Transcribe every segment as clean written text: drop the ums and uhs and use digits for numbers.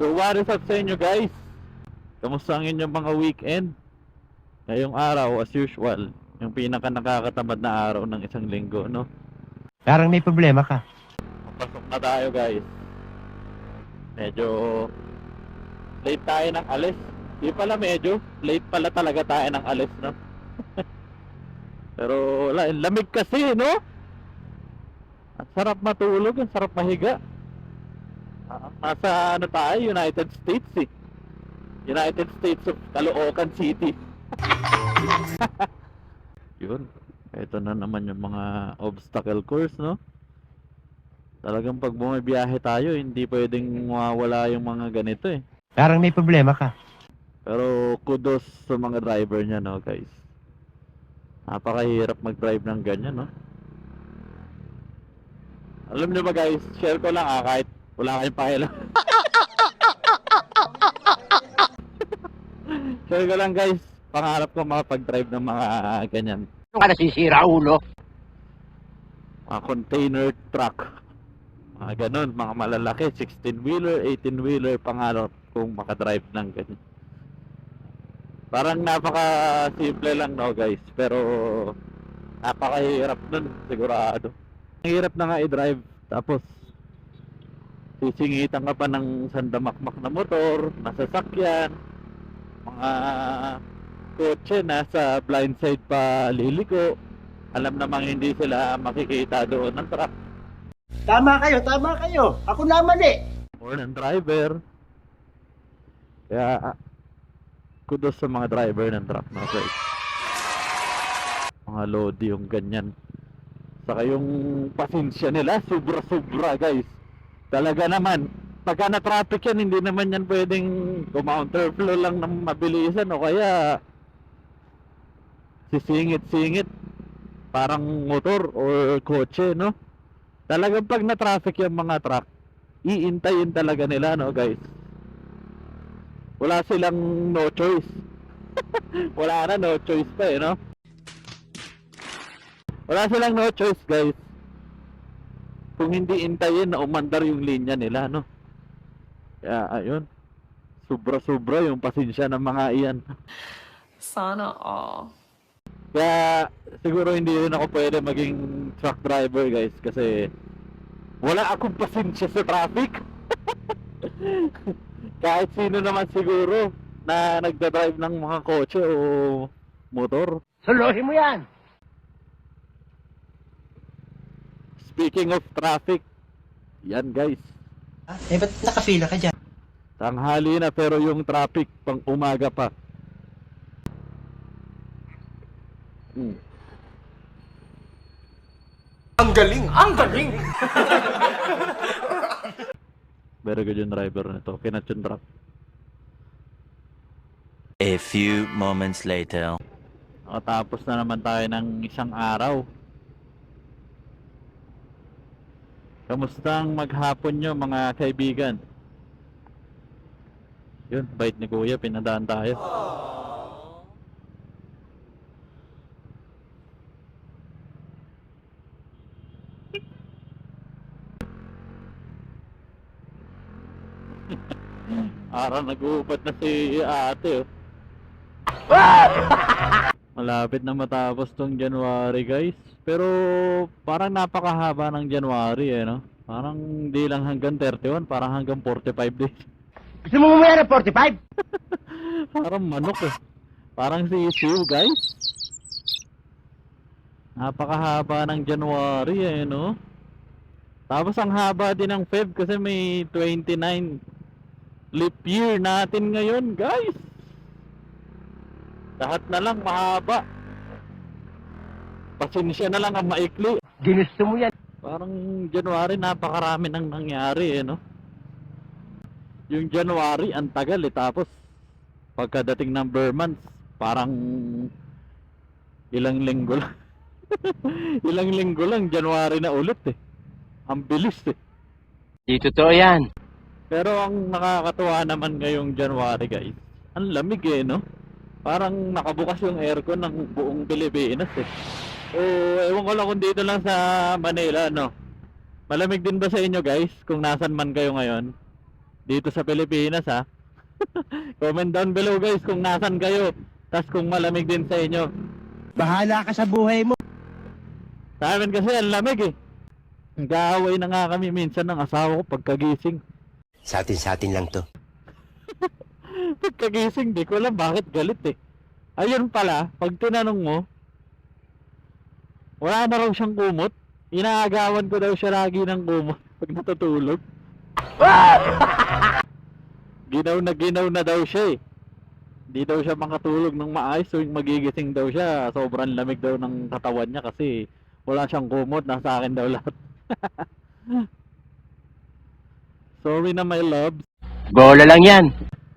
So what is up sa inyo guys? Kamusta ang inyong mga weekend? Ngayong araw as usual, yung pinaka nakakatamad na araw ng isang linggo, no? Parang may problema ka. Pasok na tayo guys. Medyo late tayo ng alis. Di pala medyo, late pala talaga tayo ng alis, no? Pero wala, lamig kasi, no? Ang sarap matulog, ang sarap mahiga. Nasa ano tayo, United States eh. United States of Caloocan City. Yun. Ito na naman yung mga obstacle course, no? Talagang pag bumibiyahe tayo, hindi pwedeng mawawala yung mga ganito eh. Parang may problema ka. Pero kudos sa mga driver niya, no, guys. Napakahirap mag-drive ng ganyan, no? Alam niyo ba guys, share ko lang kahit wala kayong pakialam. Share ko lang guys, pangarap ko makapag-drive ng mga ganyan. Ano ka nasisira, ulo? Mga container truck. Mga ganun, mga malalaki, 16-wheeler, 18-wheeler, pangarap kong makadrive ng ganyan. Parang napaka-simple lang, no guys, pero napakahirap nun, sigurado. Ang hirap na nga i-drive, tapos sisingitan ka pa ng sandamakmak na motor, nasasakyan, mga kotse nasa blind side pa liliko. Alam namang hindi sila makikita doon ng truck. Tama kayo. Ako naman eh. More ng driver. Kaya kudos sa mga driver ng truck na guys. Mga lodi yung ganyan. Saka yung pasensya nila sobra-sobra guys. Talaga naman pagka na traffic yan, hindi naman yan pwedeng counterflow lang ng mabilisan o kaya sisingit-singit parang motor or kotse, no? Talagang pag na traffic yung mga truck, iintayin talaga nila, no guys? Wala silang no choice. Wala na, no choice pa eh, no? Wala silang no choice guys kung hindi intayin na umandar yung linya nila, no? Kaya ayun, sobra-sobra yung pasensya ng mga iyan. Sana all. Kaya siguro hindi rin ako pwede maging truck driver guys kasi wala akong pasensya sa traffic. Kahit sino naman siguro na nagdadrive ng mga kotse o motor. Suluhin mo yan. Speaking of traffic, yan guys, Ba't nakapila ka dyan? tanghali na pero yung traffic pang umaga pa. Ang galing! Ang galing! Very good yung driver nito, kinat yung truck. A few moments later. Tapos na naman tayo ng isang araw. Kamustang maghapon nyo mga kaibigan? Yun, bait ni kuya, pinadaan tayo. Arang nag-uupat na si ate oh. Malapit na matapos tong January guys. Pero parang napakahaba ng January eh, no? Parang hindi lang hanggang 31, parang hanggang 45 days. Gusto mo mamaya ng 45? Parang manok eh. Parang sisiw guys. Napakahaba ng January eh, no? Tapos ang haba din ng Feb kasi may 29 leap year natin ngayon guys. Lahat na lang mahaba. Pasensya na lang ang maikli. Ginusto mo yan. Parang January napakarami nang nangyari eh, no? Yung January ang tagal eh, tapos pagkadating ng months parang ilang linggo lang. Ilang linggo lang January na ulit eh. Ang bilis eh. Di totoo yan. Pero ang nakakatuwa naman ngayong January guys, ang lamig eh, no? Parang nakabukas yung aircon ng buong Pilipinas eh. O ewan ko lang kung dito lang sa Manila, no? Malamig din ba sa inyo guys kung nasan man kayo ngayon? dito sa Pilipinas ha. Comment down below guys kung nasan kayo. Tas kung malamig din sa inyo. Bahala ka sa buhay mo. Sa amin kasi ang lamig eh. Nag-aaway na nga kami minsan ng asawa ko pagkagising. Sa atin lang to. Pagkagising, di ko alam bakit galit eh. Ayun pala, pag tinanong mo, wala na raw siyang kumot. Inaagawan ko daw siya lagi ng kumot pag natutulog. Ginaw na daw siya eh. Di daw siya makatulog ng maayos, so yung magigising daw siya, sobrang lamig daw ng katawan niya kasi wala siyang kumot, nasa akin daw lahat. Sorry na my loves. Bola lang yan.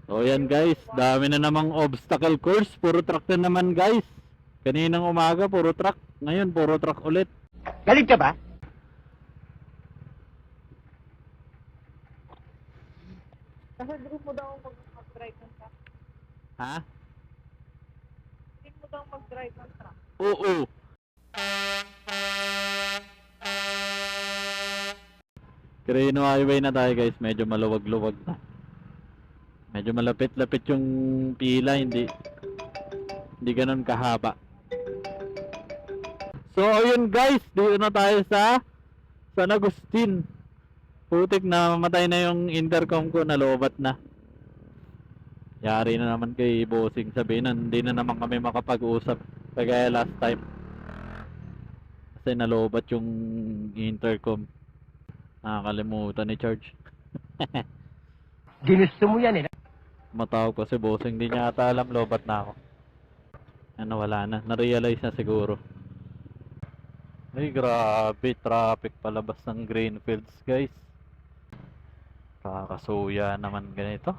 So yan guys, dami na namang obstacle course, puro truck na naman guys. Kaninang umaga puro truck, ngayon puro truck ulit. Galit ka ba? Kasi gusto mo daw mag-drive ng truck. Ha? Gusto mo daw mag-drive ng truck. Oo. Quirino Highway na tayo guys, medyo maluwag-luwag na. Medyo malapit-lapit yung pila, hindi ganun kahaba. So ayun guys, dito na tayo sa San Agustin. Putik na mamatay na yung intercom ko, nalobat na. Yari na naman kay bossing, sabihin na hindi na naman kami makapag-usap kagaya last time. Kasi nalobat yung intercom. Nakakalimutan ni charge. Ginusto mo yan eh. Matawag ko si bossing, hindi niya ata alam lobat na ako. Ano, wala na, na-realize na siguro. Ay grabe, traffic palabas ng Greenfields guys. Kakasuya naman ganito.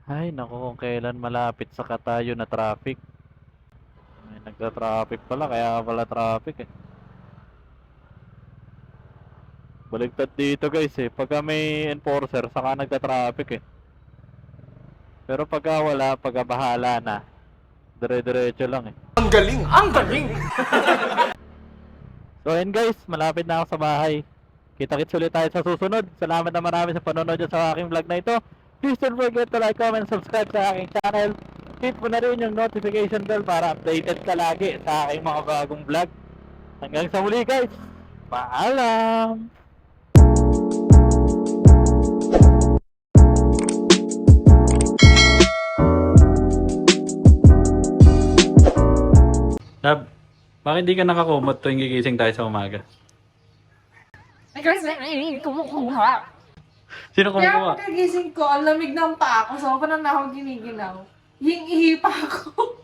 Ay naku, kung kailan malapit sa Katayo na traffic. May nagta-traffic pala, kaya pala traffic eh. Baligtad dito guys eh, pagka may enforcer saka nagta-traffic eh. Pero pagka wala, pagka bahala na, dire-diretso lang eh. Ang galing! Ang galing! So ayun guys, malapit na ako sa bahay. Kita-kits ulit tayo sa susunod. Salamat na marami sa panonood dyan sa aking vlog na ito. Please don't forget to like, comment, subscribe sa aking channel. Hit mo na rin yung notification bell para updated ka lagi sa aking mga bagong vlog. Hanggang sa muli guys, paalam! Lab, bakit hindi ka nakakumot tuwing gigising tayo sa umaga? Kasi kumukuha. Sino Kaya kumukuha? pagkagising ko, ang lamig ng paa ko. So, parang na ako giniginaw. Hing-ihi pa ako.